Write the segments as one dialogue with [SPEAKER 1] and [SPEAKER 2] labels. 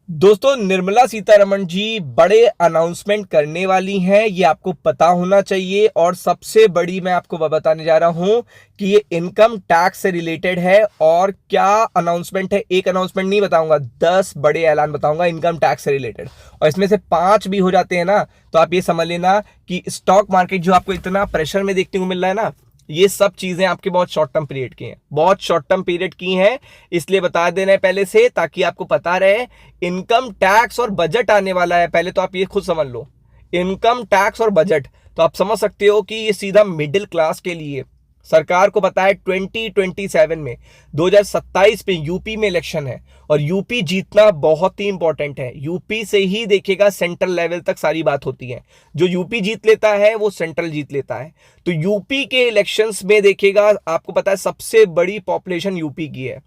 [SPEAKER 1] दोस्तों, निर्मला सीतारमण जी बड़े अनाउंसमेंट करने वाली हैं, ये आपको पता होना चाहिए। और सबसे बड़ी मैं आपको बताने जा रहा हूं कि ये इनकम टैक्स से रिलेटेड है। और क्या अनाउंसमेंट है, एक अनाउंसमेंट नहीं बताऊंगा, 10 बड़े ऐलान बताऊंगा इनकम टैक्स से रिलेटेड। और इसमें से 5 भी हो जाते हैं ना, तो आप ये समझ लेना कि स्टॉक मार्केट जो आपको इतना प्रेशर में देखने को मिल रहा है ना, ये सब चीजें आपके बहुत शॉर्ट टर्म पीरियड की हैं, बहुत शॉर्ट टर्म पीरियड की हैं। इसलिए बता देना है पहले से, ताकि आपको पता रहे। इनकम टैक्स और बजट आने वाला है, पहले तो आप ये खुद समझ लो। इनकम टैक्स और बजट तो आप समझ सकते हो कि ये सीधा मिडिल क्लास के लिए। सरकार को पता है 2027 में 2027 में यूपी में इलेक्शन है, और यूपी जीतना बहुत ही इंपॉर्टेंट है। यूपी से ही देखिएगा सेंट्रल लेवल तक सारी बात होती है। जो यूपी जीत लेता है वो सेंट्रल जीत लेता है। तो यूपी के इलेक्शंस में देखिएगा, आपको पता है सबसे बड़ी पॉपुलेशन यूपी की है।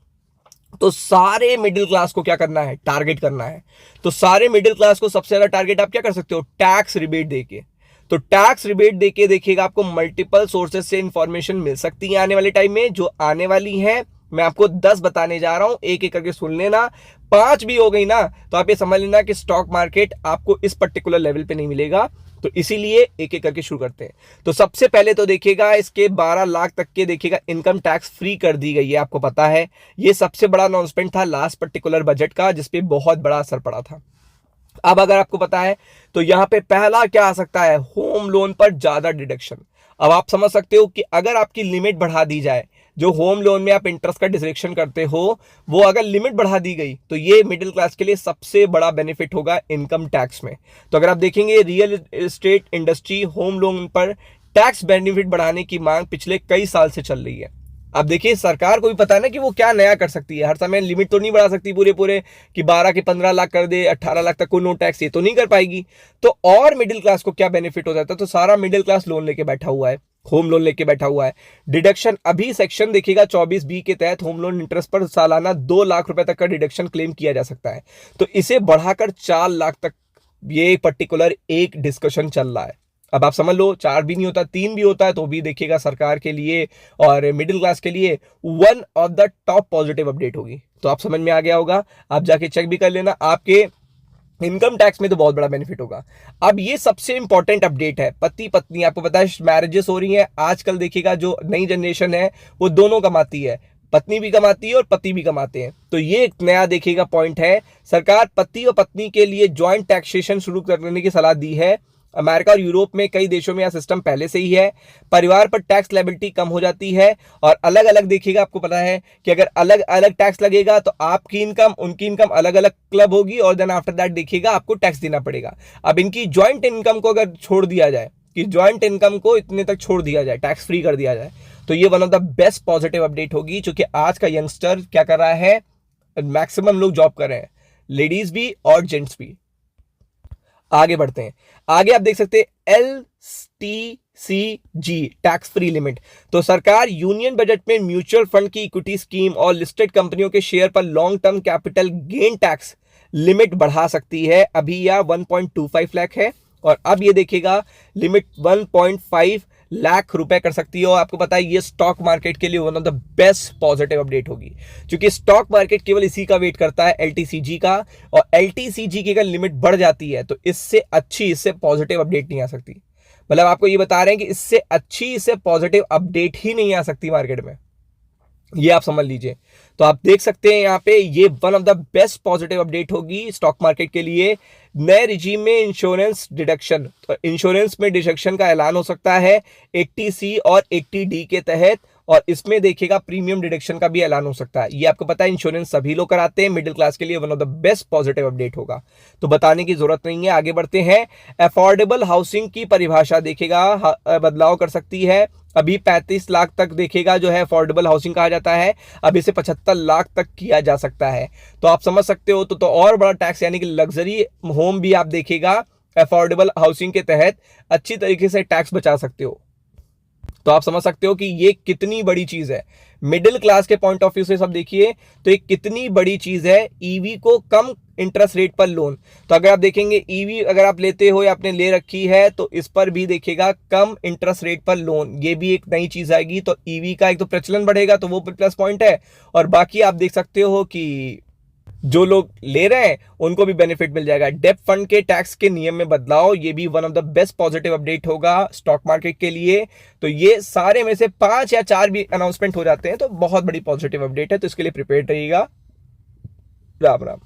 [SPEAKER 1] तो सारे मिडिल क्लास को क्या करना है, टारगेट करना है। तो सारे मिडिल क्लास को सबसे ज्यादा टारगेट आप क्या कर सकते हो, टैक्स रिबेट देके। तो टैक्स रिबेट देके देखिएगा, आपको मल्टीपल सोर्सेज से इंफॉर्मेशन मिल सकती है आने वाले टाइम में, जो आने वाली है। मैं आपको 10 बताने जा रहा हूं, एक एक करके सुन लेना। 5 भी हो गई ना, तो आप ये समझ लेना कि स्टॉक मार्केट आपको इस पर्टिकुलर लेवल पे नहीं मिलेगा। तो इसीलिए एक एक करके शुरू करते हैं। तो सबसे पहले तो देखिएगा, इसके 12 लाख तक के देखिएगा इनकम टैक्स फ्री कर दी गई है, आपको पता है। ये सबसे बड़ा अनाउंसमेंट था लास्ट पर्टिकुलर बजट का, जिसपे बहुत बड़ा असर पड़ा था। अब अगर आपको पता है तो यहां पे पहला क्या आ सकता है, होम लोन पर ज्यादा डिडक्शन। अब आप समझ सकते हो कि अगर आपकी लिमिट बढ़ा दी जाए, जो होम लोन में आप इंटरेस्ट का डिडक्शन करते हो, वो अगर लिमिट बढ़ा दी गई, तो ये मिडिल क्लास के लिए सबसे बड़ा बेनिफिट होगा इनकम टैक्स में। तो अगर आप देखेंगे, real estate industry home loan पर टैक्स बेनिफिट बढ़ाने की मांग पिछले कई साल से चल रही है। अब देखिए, सरकार को भी पता है ना कि वो क्या नया कर सकती है। हर समय लिमिट तो नहीं बढ़ा सकती पूरे पूरे कि 12 के 15 लाख कर दे, 18 लाख तक को नो टैक्स, ये तो नहीं कर पाएगी। तो और मिडिल क्लास को क्या बेनिफिट हो जाता है, तो सारा मिडिल क्लास लोन लेके बैठा हुआ है, होम लोन लेके बैठा हुआ है। डिडक्शन अभी सेक्शन देखिएगा 24B के तहत होम लोन इंटरेस्ट पर सालाना 2 लाख रुपए तक का डिडक्शन क्लेम किया जा सकता है। तो इसे बढ़ाकर 4 लाख तक ये पर्टिकुलर एक डिस्कशन चल रहा है। अब आप समझ लो, 4 भी नहीं होता, 3 भी होता है, तो भी देखिएगा सरकार के लिए और मिडिल क्लास के लिए one of the top positive update होगी। तो आप समझ में आ गया होगा, आप जाके चेक भी कर लेना, आपके इनकम टैक्स में तो बहुत बड़ा बेनिफिट होगा। अब ये सबसे इंपॉर्टेंट अपडेट है, पति पत्नी, आपको पता है मैरिजेस हो रही हैं आजकल। देखिएगा जो नई जनरेशन है वो दोनों कमाती है, पत्नी भी कमाती है और पति भी कमाते हैं। तो ये एक नया देखिएगा पॉइंट है। सरकार पति और पत्नी के लिए ज्वाइंट टैक्सेशन शुरू करने की सलाह दी है। अमेरिका और यूरोप में कई देशों में यह सिस्टम पहले से ही है। परिवार पर टैक्स लायबिलिटी कम हो जाती है। और अलग अलग देखिएगा, आपको पता है कि अगर अलग अलग टैक्स लगेगा तो आपकी इनकम उनकी इनकम अलग अलग क्लब होगी, और देन आफ्टर दैट देखिएगा आपको टैक्स देना पड़ेगा। अब इनकी ज्वाइंट इनकम को अगर छोड़ दिया जाए, कि ज्वाइंट इनकम को इतने तक छोड़ दिया जाए, टैक्स फ्री कर दिया जाए, तो ये one of the best positive update होगी। क्योंकि आज का यंगस्टर क्या कर रहा है, मैक्सिमम लोग जॉब कर रहे हैं, लेडीज भी और जेंट्स भी। आगे बढ़ते हैं, आगे आप देख सकते हैं LTCG टैक्स फ्री लिमिट। तो सरकार यूनियन बजट में म्यूचुअल फंड की इक्विटी स्कीम और लिस्टेड कंपनियों के शेयर पर long term capital gain tax limit बढ़ा सकती है। अभी यह 1.25 लाख है, और अब ये देखिएगा लिमिट 1.5 लाख रुपए कर सकती है। और आपको पता है ये स्टॉक मार्केट के लिए one of the best positive update होगी, क्योंकि स्टॉक मार्केट केवल इसी का वेट करता है, LTCG का। और LTCG की अगर लिमिट बढ़ जाती है तो इससे अच्छी, इससे पॉजिटिव अपडेट नहीं आ सकती। मतलब आपको ये बता रहे हैं कि इससे अच्छी, इससे पॉजिटिव अपडेट ही नहीं आ सकती मार्केट में, ये आप समझ लीजिए। तो आप देख सकते हैं यहाँ पे ये one of the best positive update होगी स्टॉक मार्केट के लिए। नए रिजीम में इंश्योरेंस डिडक्शन, तो इंश्योरेंस में डिडक्शन का ऐलान हो सकता है 80C और 80D के तहत। और इसमें देखिएगा प्रीमियम डिडक्शन का भी ऐलान हो सकता है। ये आपको पता है इंश्योरेंस सभी लोग कराते हैं, मिडिल क्लास के लिए one of the best positive update होगा, तो बताने की जरूरत नहीं है। आगे बढ़ते हैं, अफोर्डेबल हाउसिंग की परिभाषा देखिएगा बदलाव कर सकती है। अभी 35 लाख तक देखिएगा जो है अफोर्डेबल हाउसिंग कहा जाता है, अब इसे 75 लाख तक किया जा सकता है। तो आप समझ सकते हो, तो और बड़ा टैक्स, यानी कि लग्जरी होम भी आप देखिएगा अफोर्डेबल हाउसिंग के तहत अच्छी तरीके से टैक्स बचा सकते हो। तो आप समझ सकते हो कि ये कितनी बड़ी चीज है मिडिल क्लास के पॉइंट ऑफ व्यू से। सब देखिए तो ये कितनी बड़ी चीज है, ईवी को कम इंटरेस्ट रेट पर लोन। तो अगर आप देखेंगे ईवी अगर आप लेते हो या आपने ले रखी है, तो इस पर भी देखिएगा कम इंटरेस्ट रेट पर लोन, ये भी एक नई चीज आएगी। तो ईवी का एक तो प्रचलन बढ़ेगा, तो वो प्लस पॉइंट है। और बाकी आप देख सकते हो कि जो लोग ले रहे हैं उनको भी बेनिफिट मिल जाएगा। डेब्ट फंड के टैक्स के नियम में बदलाव, ये भी one of the best positive update होगा स्टॉक मार्केट के लिए। तो ये सारे में से 5 या 4 भी अनाउंसमेंट हो जाते हैं तो बहुत बड़ी पॉजिटिव अपडेट है, तो इसके लिए प्रिपेयर्ड रहिएगा। राम राम।